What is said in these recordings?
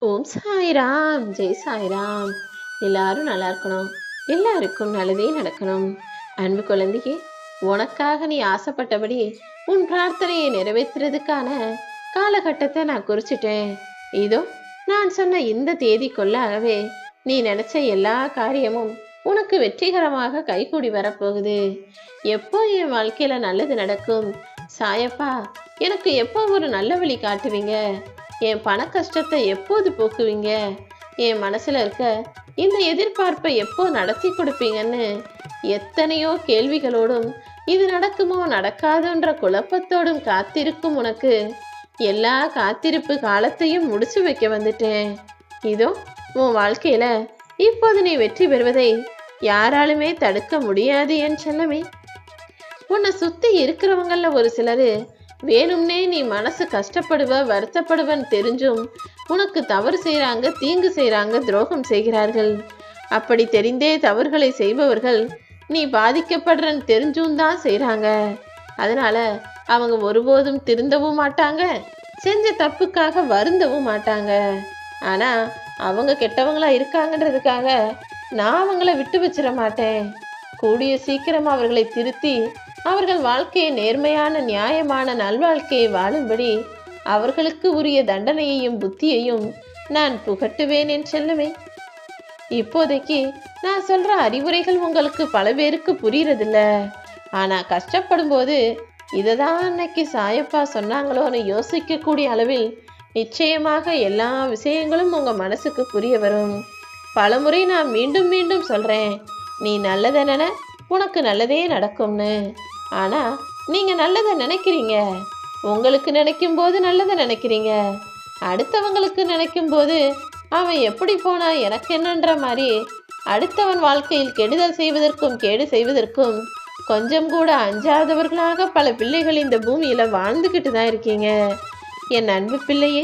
ஓம் சாய்ராம், ஜெய் சாய்ராம். எல்லாரும் நல்லா இருக்கணும், எல்லாருக்கும் நல்லதே நடக்கணும். அன்பு குழந்தையே, உனக்காக நீ ஆசைப்பட்டபடி உன் பிரார்த்தனையை நிறைவேற்றுறதுக்கான காலகட்டத்தை நான் குறிச்சிட்டேன். இதோ நான் சொன்ன இந்த தேதிக்குள்ளாகவே நீ நினைச்ச எல்லா காரியமும் உனக்கு வெற்றிகரமாக கைகூடி வரப்போகுது. எப்போ என் வாழ்க்கையில நல்லது நடக்கும் சாயப்பா, எனக்கு எப்போ ஒரு நல்ல வழி காட்டுவீங்க, என் பண கஷ்டத்தை எப்போது போக்குவீங்க, என் மனசுல இருக்க இந்த எதிர்பார்ப்பை எப்போ நடத்தி கொடுப்பீங்கன்னு எத்தனையோ கேள்விகளோடும் இது நடக்குமோ நடக்காதுன்ற குழப்பத்தோடும் காத்திருக்கும் உனக்கு எல்லா காத்திருப்பு காலத்தையும் முடிச்சு வைக்க வந்துட்டேன். இதோ உன் வாழ்க்கையில இப்போது நீ வெற்றி பெறுவதை யாராலுமே தடுக்க முடியாது என் செல்லமே. உன்னை சுத்தி இருக்கிறவங்கள ஒரு சிலரு வேணும்னே நீ மனசு கஷ்டப்படுவ வருத்தப்படுவன்னு தெரிஞ்சும் உனக்கு தவறு செய்கிறாங்க, தீங்கு செய்கிறாங்க, துரோகம் செய்கிறார்கள். அப்படி தெரிந்தே தவறுகளை செய்பவர்கள் நீ பாதிக்கப்படுறன்னு தெரிஞ்சும் தான் செய்கிறாங்க. அதனால அவங்க ஒருபோதும் திருந்தவும் மாட்டாங்க, செஞ்ச தப்புக்காக வருந்தவும் மாட்டாங்க. ஆனால் அவங்க கெட்டவங்களா இருக்காங்கன்றதுக்காக நான் அவங்கள விட்டு வச்சிட மாட்டேன். கூடிய சீக்கிரம் அவர்களை திருத்தி அவர்கள் வாழ்க்கையை நேர்மையான நியாயமான நல்வாழ்க்கையை வாழும்படி அவர்களுக்கு உரிய தண்டனையையும் புத்தியையும் நான் புகட்டுவேன் என் செல்லுமே. இப்போதைக்கு நான் சொல்ற அறிவுரைகள் உங்களுக்கு பல பேருக்கு புரியறதில்ல. ஆனா கஷ்டப்படும் போது இதைதான் அன்னைக்கு சாயப்பா சொன்னாங்களோன்னு யோசிக்கக்கூடிய அளவில் நிச்சயமாக எல்லா விஷயங்களும் உங்க மனசுக்கு புரிய வரும். பலமுறை நான் மீண்டும் மீண்டும் சொல்றேன், நீ நல்லதை நினை, உனக்கு நல்லதே நடக்கும்னு. ஆனா நீங்க நல்லதை நினைக்கிறீங்க, உங்களுக்கு நினைக்கும் போது நல்லதை நினைக்கிறீங்க, அடுத்தவங்களுக்கு நினைக்கும் போது அவன் எப்படி போனா எனக்கு என்னன்ற மாதிரி அடுத்தவன் வாழ்க்கையில் கெடுதல் செய்வதற்கும் கேடு செய்வதற்கும் கொஞ்சம் கூட அஞ்சாதவர்களாக பல பிள்ளைகள் இந்த பூமியில வாழ்ந்துக்கிட்டு தான் இருக்கீங்க. என் அன்பு பிள்ளையே,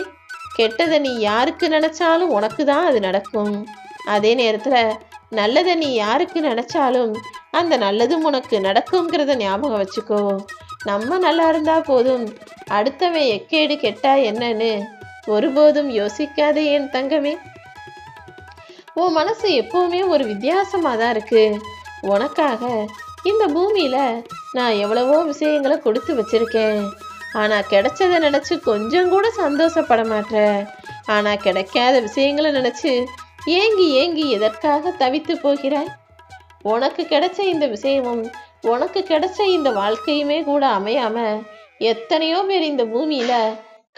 கெட்டதை நீ யாருக்கு நினைச்சாலும் உனக்கு தான் அது நடக்கும். அதே நேரத்துல நல்லதை நீ யாருக்கு நினைச்சாலும் அந்த நல்லதும் உனக்கு நடக்குங்கிறத ஞாபகம் வச்சுக்கோ. நம்ம நல்லா இருந்தா போதும், அடுத்தவன் எக்கேடு கெட்டா என்னன்னு ஒருபோதும் யோசிக்காதே என் தங்கமே. உன் மனசு எப்பவுமே ஒரு வித்தியாசமா தான் இருக்கு. உனக்காக இந்த பூமியில நான் எவ்வளவோ விஷயங்களை கொடுத்து வச்சிருக்கேன். ஆனா கிடைச்சதை நினைச்சு கொஞ்சம் கூட சந்தோஷப்பட மாட்டேன். ஆனா கிடைக்காத விஷயங்களை நினைச்சு ஏங்கி ஏங்கி எதற்காக தவித்து போகிறாய்? உனக்கு கிடைச்ச இந்த விஷயமும் உனக்கு கிடைச்ச இந்த வாழ்க்கையுமே கூட அமையாம எத்தனையோ பேர் இந்த பூமியில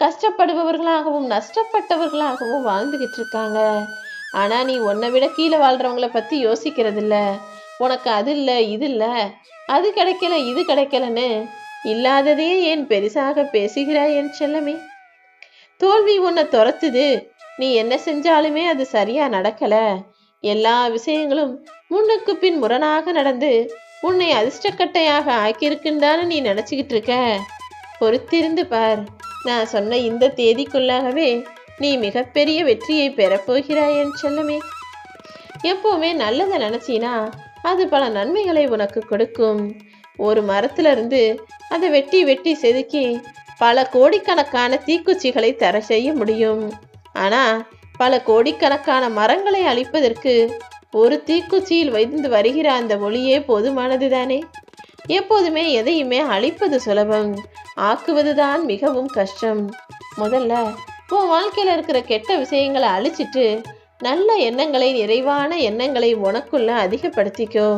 கஷ்டப்படுபவர்களாகவும் நஷ்டப்பட்டவர்களாகவும் வாழ்ந்துகிட்டு இருக்காங்க. ஆனா நீ உன்னை விட கீழே வாழ்றவங்கள பத்தி யோசிக்கிறது இல்ல. உனக்கு அது இல்லை, இது இல்லை, அது கிடைக்கல, இது கிடைக்கலன்னு இல்லாததையே ஏன் பெருசாக பேசுகிறாய் என் செல்லமே. தோல்வி உன்னை துரத்துது, நீ என்ன செஞ்சாலுமே அது சரியா நடக்கல, எல்லா விஷயங்களும் முன்னுக்கு பின் முரணாக நடந்து உன்னை அதிர்ஷ்டக்கட்டையாக ஆக்கியிருக்குன்னு நீ நினைச்சுக்கிட்டு இருக்க. பொறுத்திருந்து பார், நான் சொன்ன இந்த தேதிக்குள்ளாகவே நீ மிகப்பெரிய வெற்றியை பெறப்போகிறாய் என் செல்லமே. எப்பவுமே நல்லதை நினைச்சினா அது பல நன்மைகளை உனக்கு கொடுக்கும். ஒரு மரத்துல இருந்து அதை வெட்டி வெட்டி செதுக்கி பல கோடிக்கணக்கான தீக்குச்சிகளை தர செய்ய முடியும். ஆனா பல கோடிக்கணக்கான மரங்களை அழிப்பதற்கு ஒரு தீக்குச்சியில் வைந்து வருகிற அந்த ஒளியே போதுமானது தானே. எப்போதுமே எதையுமே அழிப்பது சுலபம், ஆக்குவதுதான் மிகவும் கஷ்டம். முதல்ல உன் வாழ்க்கையில இருக்கிற கெட்ட விஷயங்களை அழிச்சிட்டு நல்ல எண்ணங்களை, நிறைவான எண்ணங்களை உனக்குள்ள அதிகப்படுத்திக்கோ.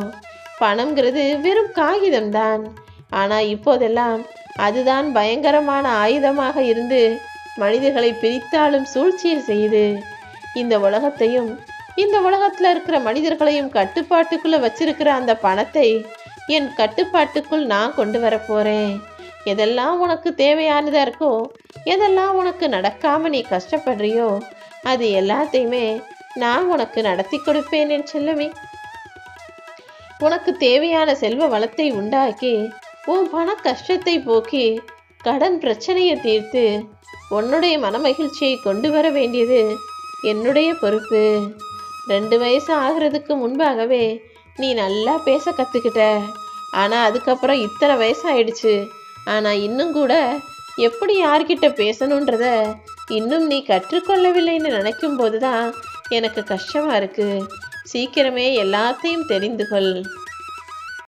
பணம்ங்கிறது வெறும் காகிதம்தான். ஆனா இப்போதெல்லாம் அதுதான் பயங்கரமான ஆயுதமாக இருந்து மனிதர்களை பிரித்தாலும் சூழ்ச்சியில் செய்யுது. இந்த உலகத்தையும் இந்த உலகத்துல இருக்கிற மனிதர்களையும் கட்டுப்பாட்டுக்குள்ள வச்சிருக்கிற அந்த பணத்தை என் கட்டுப்பாட்டுக்குள் நான் கொண்டு வர போறேன். எதெல்லாம் உனக்கு தேவையானதா இருக்கோ, எதெல்லாம் உனக்கு நடக்காம நீ கஷ்டப்படுறியோ, அது எல்லாத்தையுமே நான் உனக்கு நடத்தி கொடுப்பேன் என் செல்லமே. உனக்கு தேவையான செல்வ வளத்தை உண்டாக்கி உன் பண கஷ்டத்தை போக்கி கடன் பிரச்சனையை தீர்த்து உன்னுடைய மனமகிழ்ச்சியை கொண்டு வர வேண்டியது என்னுடைய பொறுப்பு. 2 வயசு ஆகிறதுக்கு முன்பாகவே நீ நல்லா பேச கற்றுக்கிட்ட. ஆனால் அதுக்கப்புறம் இத்தனை வயசாயிடுச்சு. ஆனால் இன்னும் கூட எப்படி யார்கிட்ட பேசணுன்றத இன்னும் நீ கற்றுக்கொள்ளவில்லைன்னு நினைக்கும் போதுதான் எனக்கு கஷ்டமா இருக்கு. சீக்கிரமே எல்லாத்தையும் தெரிந்து கொள்.